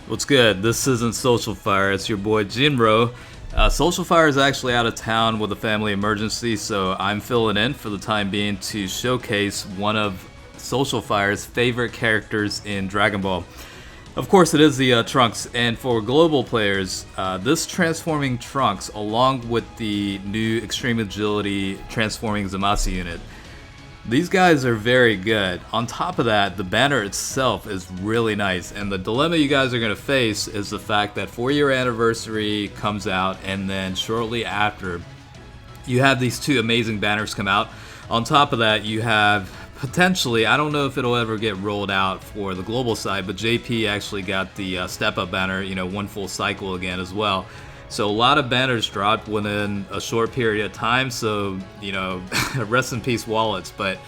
What's good? This isn't Social Fire. It's your boy Jinro. Social Fire is actually out of town with a family emergency, so I'm filling in for the time being to showcase one of Social Fire's favorite characters in Dragon Ball. Of course, it is the Trunks, and for global players, this transforming Trunks, along with the new Extreme Agility transforming Zamasu unit, these guys are very good. On top of that, the banner itself is really nice, and the dilemma you guys are going to face is the fact that 4-year anniversary comes out, and then shortly after, you have these two amazing banners come out. On top of that, you have potentially, I don't know if it'll ever get rolled out for the global side, but JP actually got the step-up banner, one full cycle again as well. So a lot of banners dropped within a short period of time, so, rest in peace wallets. But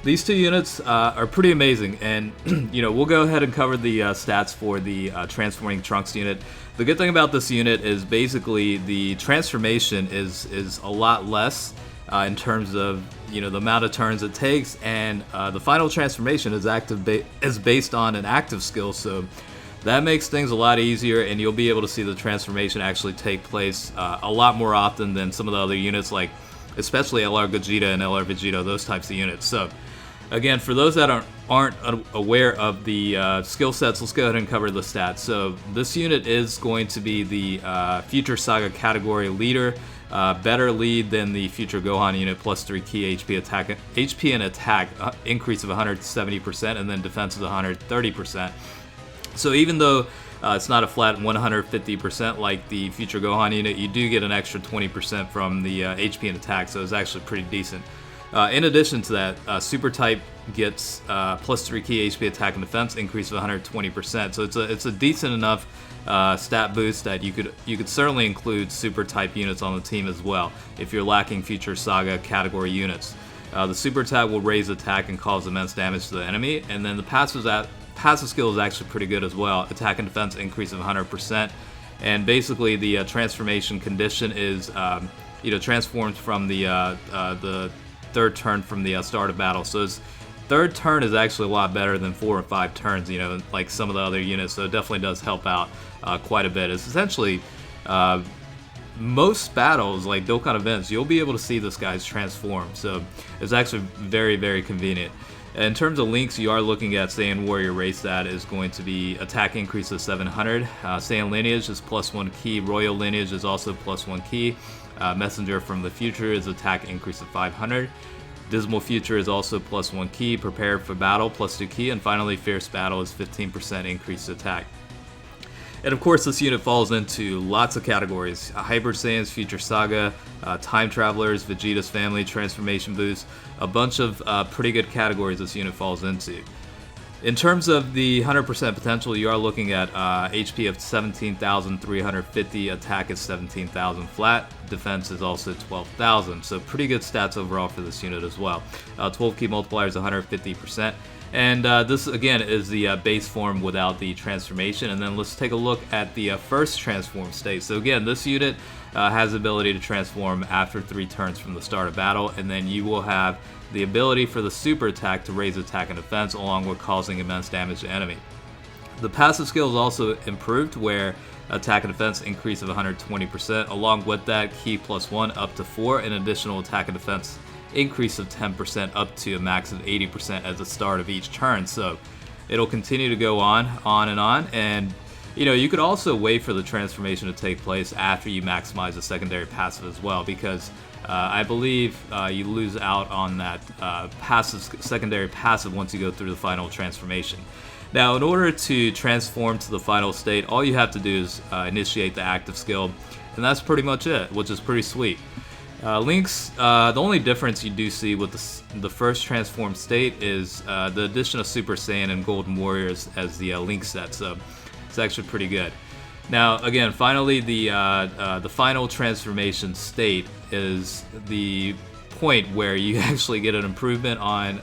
these two units are pretty amazing, and, we'll go ahead and cover the stats for the Transforming Trunks unit. The good thing about this unit is basically the transformation is a lot less in terms of, the amount of turns it takes, and the final transformation is based on an active skill, so that makes things a lot easier, and you'll be able to see the transformation actually take place a lot more often than some of the other units, like especially LR Gogeta and LR Vegeta, those types of units. So again, for those that aren't aware of the skill sets, let's go ahead and cover the stats. So this unit is going to be the Future Saga category leader, better lead than the Future Gohan unit, plus 3 key HP and attack increase of 170%, and then defense is 130%. So even though it's not a flat 150% like the Future Gohan unit, you do get an extra 20% from the HP and attack, so it's actually pretty decent. In addition to that, Super Type gets plus 3 key HP attack and defense, increase of 120%. So it's a decent enough stat boost that you could certainly include Super Type units on the team as well if you're lacking Future Saga category units. The Super Type will raise attack and cause immense damage to the enemy, and then the passive skill is actually pretty good as well. Attack and defense increase of 100%, and basically the transformation condition is transformed from the third turn from the start of battle. So his third turn is actually a lot better than 4 or 5 turns, like some of the other units. So it definitely does help out quite a bit. It's essentially most battles, like Dokkan events, you'll be able to see this guy's transform. So it's actually very, very convenient. In terms of links, you are looking at Saiyan Warrior race that is going to be attack increase of 700. Saiyan Lineage is plus 1 key. Royal Lineage is also plus 1 key. Messenger from the Future is attack increase of 500. Dismal Future is also plus 1 key. Prepared for Battle plus 2 key. And finally, Fierce Battle is 15% increased attack. And of course, this unit falls into lots of categories. Hyper Saiyans, Future Saga, Time Travelers, Vegeta's Family, Transformation Boost, a bunch of pretty good categories this unit falls into. In terms of the 100% potential, you are looking at HP of 17,350, attack is 17,000 flat, defense is also 12,000, so pretty good stats overall for this unit as well. 12 key multiplier is 150%. And this, again, is the base form without the transformation. And then let's take a look at the first transform state. So again, this unit has the ability to transform after 3 turns from the start of battle. And then you will have the ability for the super attack to raise attack and defense, along with causing immense damage to enemy. The passive skill is also improved, where attack and defense increase of 120%. Along with that, key plus 1 up to 4, and additional attack and defense increase of 10% up to a max of 80% at the start of each turn. So it'll continue to go on and on, and you could also wait for the transformation to take place after you maximize the secondary passive as well, because I believe you lose out on that secondary passive once you go through the final transformation. Now, in order to transform to the final state, all you have to do is initiate the active skill, and that's pretty much it, which is pretty sweet. Links, the only difference you do see with the first transformed state is the addition of Super Saiyan and Golden Warriors as the link set, so it's actually pretty good. Now, again, finally, the final transformation state is the point where you actually get an improvement on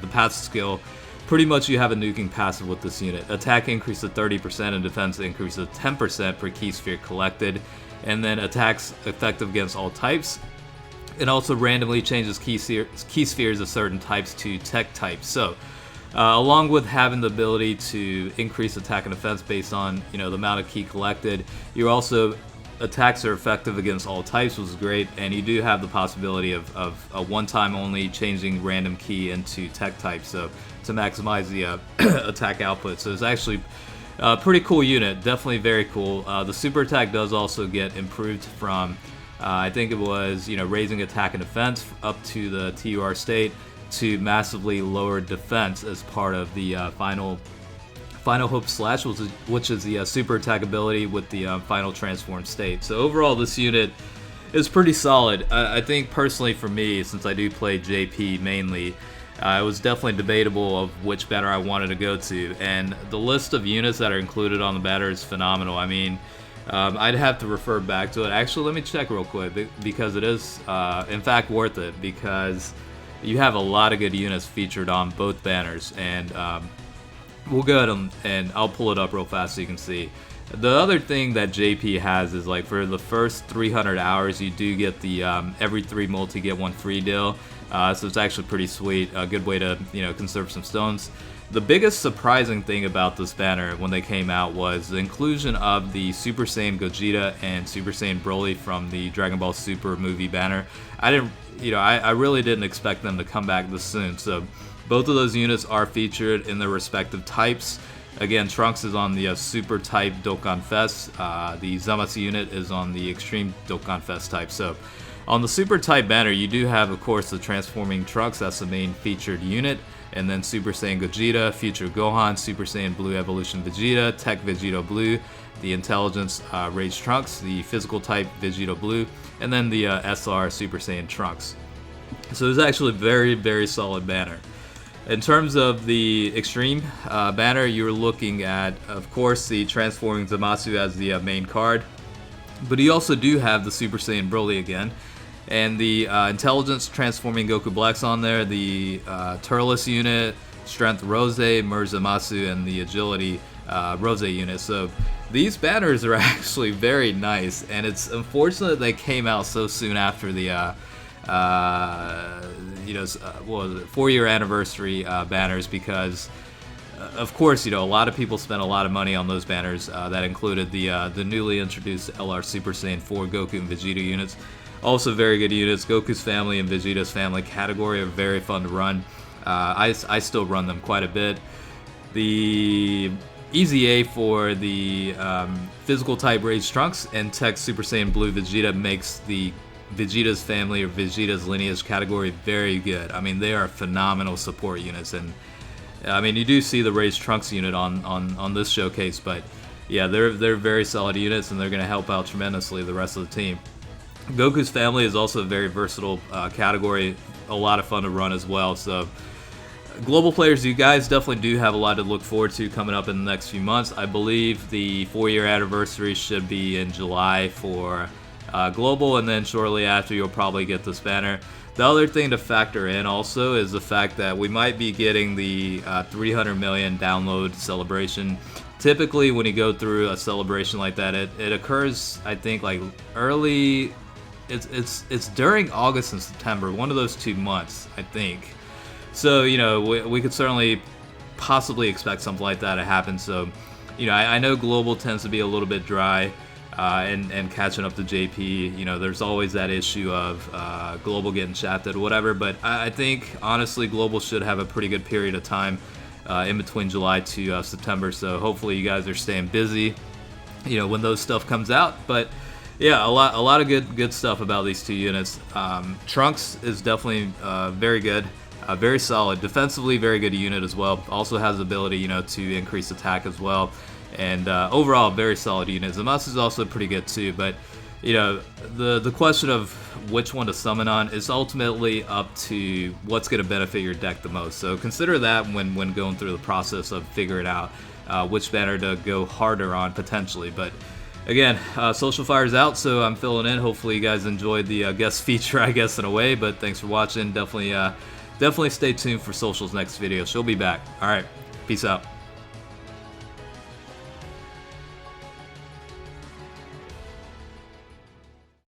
the passive skill. Pretty much you have a nuking passive with this unit. Attack increase of 30% and defense increase of 10% per key sphere collected, and then attacks effective against all types. It also randomly changes key spheres of certain types to tech types. So along with having the ability to increase attack and defense based on the amount of ki collected. You also attacks are effective against all types, which is great, and you do have the possibility of a one-time only changing random ki into tech type, so to maximize the attack output. So it's actually a pretty cool unit, definitely very cool. The super attack does also get improved from I think it was raising attack and defense up to the TUR state to massively lower defense as part of the final Hope Slash, which is the super attack ability with the final transform state. So overall, this unit is pretty solid. I think personally for me, since I do play JP mainly, it was definitely debatable of which banner I wanted to go to, and the list of units that are included on the banner is phenomenal. I mean, I'd have to refer back to it. Actually, let me check real quick, because it is in fact worth it, because you have a lot of good units featured on both banners, and we'll go ahead and I'll pull it up real fast so you can see. The other thing that JP has is, like, for the first 300 hours, you do get the every 3 multi get 1 free deal. So it's actually pretty sweet. A good way to conserve some stones. The biggest surprising thing about this banner when they came out was the inclusion of the Super Saiyan Gogeta and Super Saiyan Broly from the Dragon Ball Super movie banner. I really didn't expect them to come back this soon. So both of those units are featured in their respective types. Again, Trunks is on the Super type Dokkan Fest. The Zamasu unit is on the Extreme Dokkan Fest type. So on the Super type banner, you do have, of course, the Transforming Trunks. That's the main featured unit. And then Super Saiyan Gogeta, Future Gohan, Super Saiyan Blue Evolution Vegeta, Tech Vegeta Blue, the Intelligence Rage Trunks, the Physical type Vegeta Blue, and then the SR Super Saiyan Trunks. So it's actually a very, very solid banner. In terms of the Extreme banner, you're looking at, of course, the Transforming Zamasu as the main card, but you also do have the Super Saiyan Broly again, and the Intelligence Transforming Goku Black's on there, the Turles unit, Strength Rose, Merge Zamasu, and the Agility Rose unit. So these banners are actually very nice, and it's unfortunate they came out so soon after the 4-year anniversary banners, because of course a lot of people spent a lot of money on those banners that included the newly introduced LR Super Saiyan 4 Goku and Vegeta units. Also very good units. Goku's family and Vegeta's family category are very fun to run. I still run them quite a bit. The EZA for the physical type Rage Trunks and Tech Super Saiyan Blue Vegeta makes the Vegeta's family or Vegeta's lineage category very good. I mean, they are phenomenal support units, and I mean, you do see the Rage Trunks unit on this showcase, but yeah, they're very solid units, and they're going to help out tremendously the rest of the team. Goku's family is also a very versatile category, a lot of fun to run as well. So global players, you guys definitely do have a lot to look forward to coming up in the next few months. I believe the 4-year anniversary should be in July for global, and then shortly after you'll probably get this banner. The other thing to factor in also is the fact that we might be getting the 300 million download celebration. Typically when you go through a celebration like that, it occurs, I think, like early, it's during August and September, one of those 2 months, I think. So we could certainly possibly expect something like that to happen. So I know global tends to be a little bit dry, and catching up to JP, there's always that issue of global getting shafted or whatever, but I think honestly global should have a pretty good period of time in between July to September, so hopefully you guys are staying busy when those stuff comes out. But yeah, a lot of good stuff about these two units. Trunks is definitely very good, very solid defensively, very good unit as well. Also has the ability to increase attack as well. And overall, very solid unit. Zamasu is also pretty good too, but the question of which one to summon on is ultimately up to what's going to benefit your deck the most. So consider that when going through the process of figuring out which banner to go harder on potentially. But again, Social Fire's out, so I'm filling in. Hopefully you guys enjoyed the guest feature, I guess, in a way. But thanks for watching. Definitely stay tuned for Social's next video. She'll be back. All right, peace out.